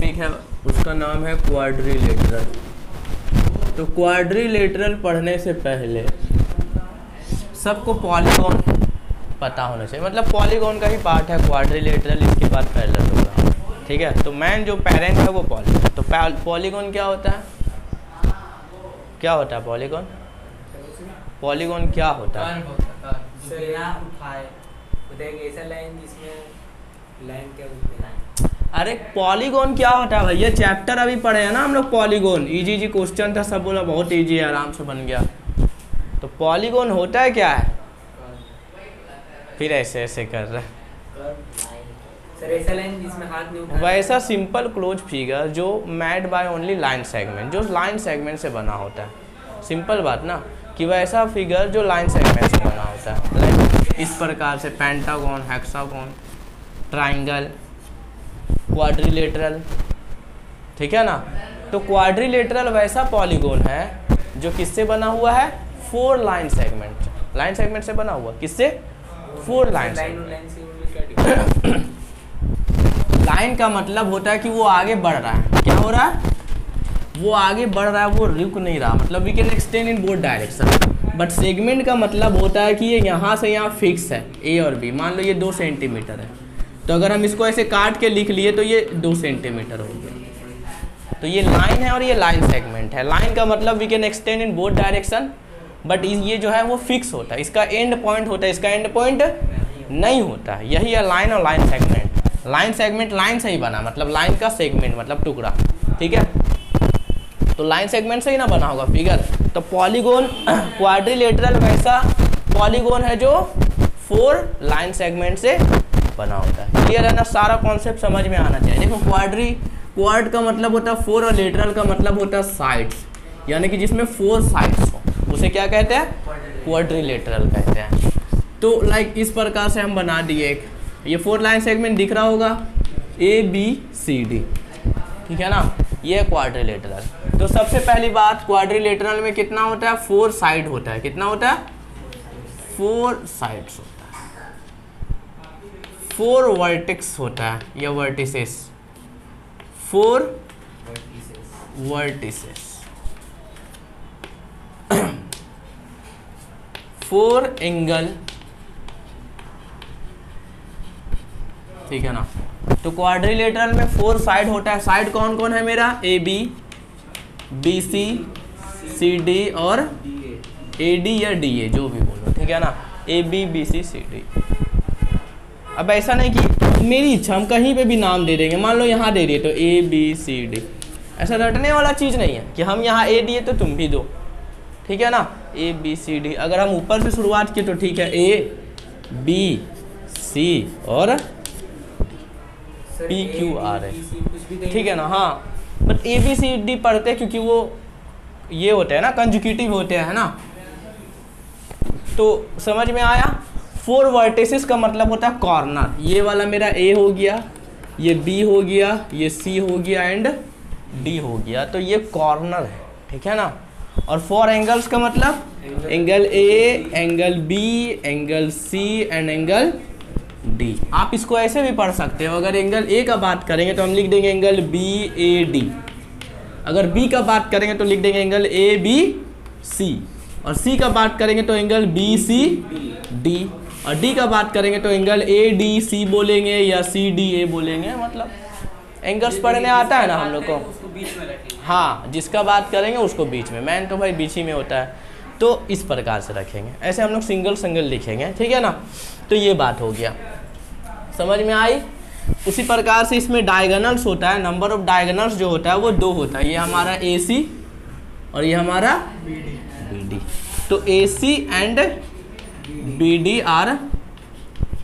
Technique है उसका नाम है क्वाड्रिलेटरल। तो क्वाड्रिलेटरल पढ़ने से पहले सबको पॉलीगॉन पता होना चाहिए, मतलब पॉलीगॉन का ही पार्ट है क्वाड्रिलेटरल, इसके बाद पैरेलल होगा, ठीक है। तो मेन जो पेरेंट है वो पॉलीगॉन। तो पॉलीगॉन क्या होता है, क्या होता है पॉलीगॉन? पॉलीगॉन क्या होता है? अरे पॉलीगॉन क्या होता है भैया, चैप्टर अभी पढ़े हैं ना हम लोग पॉलीगॉन, इजी जी क्वेश्चन था, सब बोला बहुत इजी है, आराम से बन गया। तो पॉलीगॉन होता है क्या है, फिर ऐसे ऐसे कर रहे हैं सर, ऐसा लाइन जिसमें हाथ नहीं उठाना, वैसा सिंपल क्लोज फिगर जो made by only line segment, जो लाइन सेगमेंट से बना होता है। सिंपल बात ना, कि वैसा फिगर जो लाइन सेगमेंट से बना होता है, इस प्रकार से पेंटागन, हेक्सागन, ट्राइंगल, क्वाड्रिलेटरल, ठीक है ना। तो क्वाड्रिलेटरल वैसा पॉलीगॉन है जो किससे बना हुआ है, 4 लाइन सेगमेंट, लाइन सेगमेंट से बना हुआ, किससे, 4 लाइन सेगमेंट। लाइन का मतलब होता है कि वो आगे बढ़ रहा है, क्या हो रहा है, वो आगे बढ़ रहा है, वो रुक नहीं रहा, मतलब we can extend in both direction. But segment का मतलब होता है कि ये यहाँ से यहाँ फिक्स है, ए और बी, मान लो ये 2 सेंटीमीटर है, तो अगर हम इसको ऐसे काट के लिख लिए तो ये 2 सेंटीमीटर हो गया। तो ये लाइन है और ये लाइन सेगमेंट है। लाइन का मतलब we can extend in both direction, but ये जो है वो फिक्स होता है, इसका एंड पॉइंट होता है, इसका एंड पॉइंट नहीं होता है। यही है लाइन और line segment. Line segment line से ही बना, मतलब लाइन का सेगमेंट मतलब टुकड़ा, ठीक है। तो लाइन सेगमेंट से ही ना बना होगा फिगर। तो पॉलीगॉन क्वाड्रिलेटरल वैसा पॉलीगॉन है जो 4 लाइन सेगमेंट से बना होता है। क्लियर है ना, सारा कॉन्सेप्ट समझ में आना चाहिए। देखो क्वाड का मतलब होता है 4 और लेटरल का मतलब होता है साइड्स, यानी कि जिसमें 4 साइड्स हो उसे क्या कहते हैं, क्वाड्रिलेटरल कहते हैं। तो लाइक इस प्रकार से हम बना दिए एक, ये 4 लाइन सेगमेंट दिख रहा होगा, ABCD, ठीक है ना, ये क्वाड्रिलेटरल। तो सबसे पहली बात, क्वाड्रिलेटरल में कितना होता है, 4 साइड होता है, कितना होता है, 4 साइड्स होता है, 4 वर्टेक्स होता है या वर्टिसेस, 4 वर्टिसेस, 4 एंगल, ठीक है ना। तो क्वाड्रिलेटरल में 4 साइड होता है। साइड कौन कौन है मेरा, AB, BC, CD और AD या DA, जो भी बोलो, ठीक है ना, AB, BC, CD। अब ऐसा नहीं कि मेरी इच्छा, हम कहीं पे भी नाम दे देंगे, मान लो यहाँ दे दिए तो ABCD, ऐसा रटने वाला चीज़ नहीं है कि हम यहाँ A दिए तो तुम भी दो, ठीक है ना, ABCD। अगर हम ऊपर से शुरुआत किए तो ठीक है, ABC और PQR है, ठीक है ना। हाँ, बट ABCD पढ़ते हैं क्योंकि वो ये होते हैं ना, कंजुकेटिव होते हैं ना, तो समझ में आया। 4 वर्टिसेस का मतलब होता है कॉर्नर, ये वाला मेरा A हो गया, ये B हो गया, ये C हो गया एंड D हो गया, तो ये कॉर्नर है, ठीक है ना। और 4 एंगल्स का मतलब angle A, angle B, angle C and angle D। आप इसको ऐसे भी पढ़ सकते हो, अगर एंगल A का बात करेंगे तो हम लिख देंगे एंगल BAD, अगर B का बात करेंगे तो लिख देंगे एंगल ABC, और C का बात करेंगे तो एंगल BCD, और D का बात करेंगे तो एंगल ADC बोलेंगे या CDA बोलेंगे। मतलब एंगल्स पढ़ने आता है ना हम लोग को, हाँ, जिसका बात करेंगे उसको बीच में, मैन तो भाई बीच ही में होता है, तो इस प्रकार से रखेंगे, ऐसे हम लोग सिंगल लिखेंगे, ठीक है ना। तो ये बात हो गया, समझ में आई। उसी प्रकार से इसमें डायगोनल्स होता है, नंबर ऑफ डायगोनल्स जो होता है वो 2 होता है, ये हमारा AC और ये हमारा BD। तो AC and BD are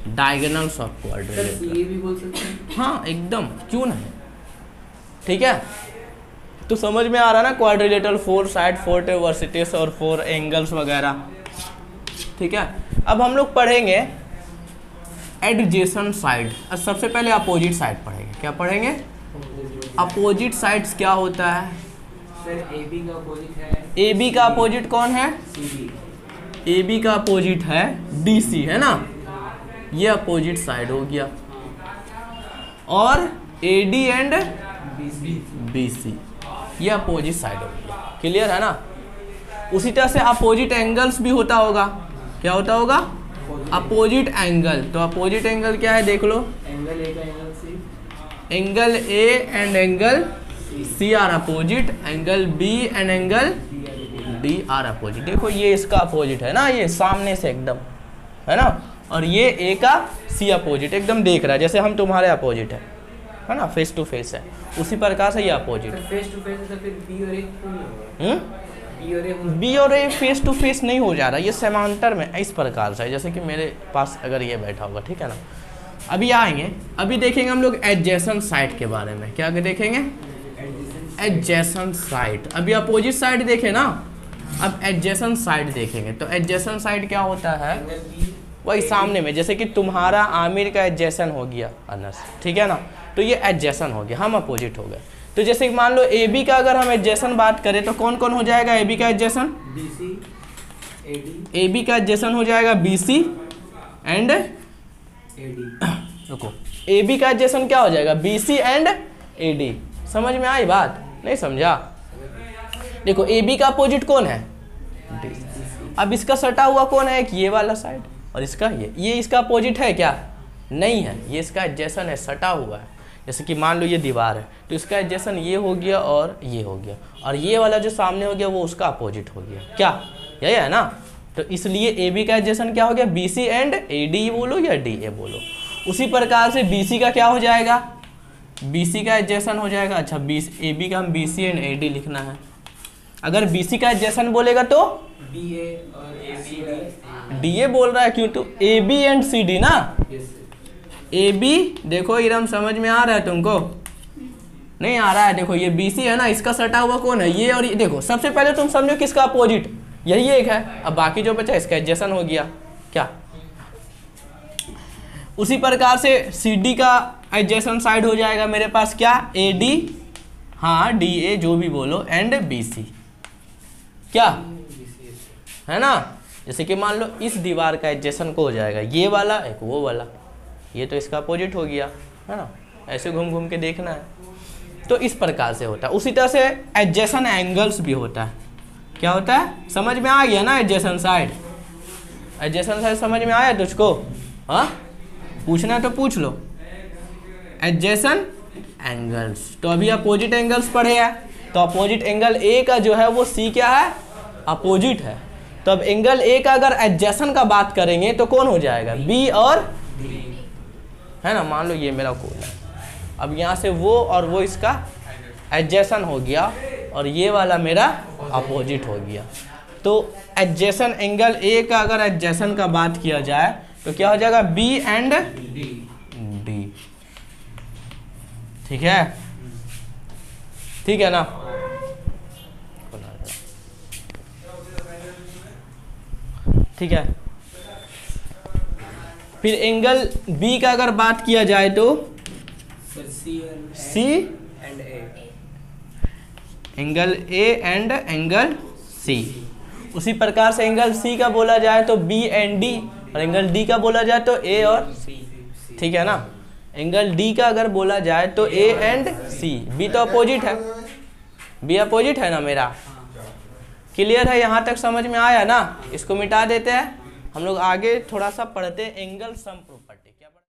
diagonals of quadrilateral, ये भी बोल सकते हैं, हाँ एकदम, क्यों नहीं, ठीक है। तो समझ में आ रहा ना, क्वाड्रिलेटरल 4 साइड, 4 वर्टिसेस और 4 एंगल्स वगैरह, ठीक है। अब हम लोग पढ़ेंगे एडजेसेंट साइड। सबसे पहले अपोजिट साइड पढ़ेंगे, क्या पढ़ेंगे, अपोजिट साइड्स क्या होता है सर। AB का अपोजिट है, AB का अपोजिट कौन है, CD, AB का अपोजिट है DC, है ना, ये अपोजिट साइड हो गया। और AD एंड BC, ये अपोजिट साइड हो गया। क्लियर है ना। उसी तरह से अपोजिट एंगल्स भी होता होगा। क्या होता होगा? Opposite angle. तो अपोजिट एंगल क्या है देख लो, एंगल ए का angle C, angle A and angle C are opposite, angle B and angle D are opposite. देखो ये इसका अपोजिट है ना, ये सामने से एकदम है ना, और ये ए का सी अपोजिट एकदम देख रहा है, जैसे हम तुम्हारे अपोजिट है ना, फेस टू फेस है, उसी प्रकार से ये अपोजिट। फेस टू फेस तो फिर बी और ए क्यों नहीं होगा? बी और ए फेस टू फेस नहीं हो जा रहा, ये समांतर में इस प्रकार से है, जैसे कि मेरे पास अगर ये बैठा होगा, ठीक है ना। अभी आएंगे, अभी देखेंगे हम लोग एडजेसेंट साइड के बारे में। क्या देखेंगे? Adjacent side. अभी अपोजिट साइड देखे ना, अब एडजेसेंट साइड देखेंगे। तो एडजेसेंट साइड क्या होता है? वही सामने में, जैसे कि तुम्हारा आमिर का एडजेसेंट हो गया अनस, ठीक है ना, तो ये एडजेसेंट हो गया, हम अपोजिट हो गए। तो जैसे कि मान लो ए बी का अगर हम एडजेसेंट बात करें तो कौन कौन हो जाएगा ए बी का adjacent? BC, AD, A B का एडजेसेंट हो जाएगा BC एंड AD। रुको, ए बी का एडजेसेंट क्या हो जाएगा? BC and AD। समझ में आई बात? नहीं समझा? देखो ए बी का अपोजिट कौन है? DC। अब इसका सटा हुआ कौन है? एक ये वाला साइड, और इसका ये इसका अपोजिट है क्या? नहीं है, ये इसका एडजेसेंट है, सटा हुआ है। जैसे कि मान लो ये दीवार है, तो इसका एडजेसेंट ये हो गया और ये हो गया, और ये वाला जो सामने हो गया वो उसका अपोजिट हो गया। क्या यही है ना? तो इसलिए ए बी का एडजेसेंट क्या हो गया? BC एंड AD बोलो या DA बोलो। उसी प्रकार से BC का क्या हो जाएगा? BC का एडजेसेंट हो जाएगा, अच्छा ए बी का हम BC एंड AD लिखना है। अगर BC का एडजेसेंट बोलेगा तो BA और AD, DA बोल रहा है, क्यों? तो AB एंड CD ना, AB। देखो इरम समझ में आ रहा है तुमको? नहीं आ रहा है? देखो ये BC है ना, इसका सटा हुआ कौन है? ये, और ये देखो सबसे पहले तुम समझो किसका अपोजिट, यही एक है। अब बाकी जो बचा इसका एडजेसेंट हो गया। क्या? उसी प्रकार से CD का एडजेसेंट साइड हो जाएगा मेरे पास क्या? AD, हाँ DA जो भी बोलो, एंड BC। क्या है ना? जैसे कि मान लो इस दीवार का एडजेसेंट को हो जाएगा ये वाला, एक वो वाला, ये तो इसका अपोजिट हो गया है ना। ऐसे घूम घूम के देखना है। तो इस प्रकार से होता है। उसी तरह से एडजेसेंट एंगल्स भी होता है। क्या होता है? समझ में आ गया ना एडजेसेंट साइड? एडजेसेंट साइड समझ में आया तुझको? हाँ, पूछना है तो पूछ लो। एडजेसेंट एंगल्स, तो अभी अपोजिट एंगल्स पढ़े हैं, तो अपोजिट एंगल ए का जो है वो C क्या है? अपोजिट है। तो अब एंगल ए का अगर एडजेसेंट का बात करेंगे तो कौन हो जाएगा? B और है ना। मान लो ये मेरा कोण है, अब यहाँ से वो और वो इसका एडजेसेंट हो गया, और ये वाला मेरा अपोजिट हो गया। तो एडजेसेंट एंगल ए का अगर एडजेसेंट का बात किया जाए तो क्या हो जाएगा? B and D। ठीक है, ठीक है ना। ठीक है, फिर एंगल B का अगर बात किया जाए तो C and A, angle A and angle C। उसी प्रकार से एंगल C का बोला जाए तो B एंड D, और एंगल D का बोला जाए तो A और C। ठीक है ना। एंगल D का अगर बोला जाए तो A एंड C। B तो अपोजिट है, B अपोजिट है ना मेरा। क्लियर है? यहाँ तक समझ में आया ना? इसको मिटा देते हैं, हम लोग आगे थोड़ा सा पढ़ते हैं एंगल सम प्रॉपर्टी।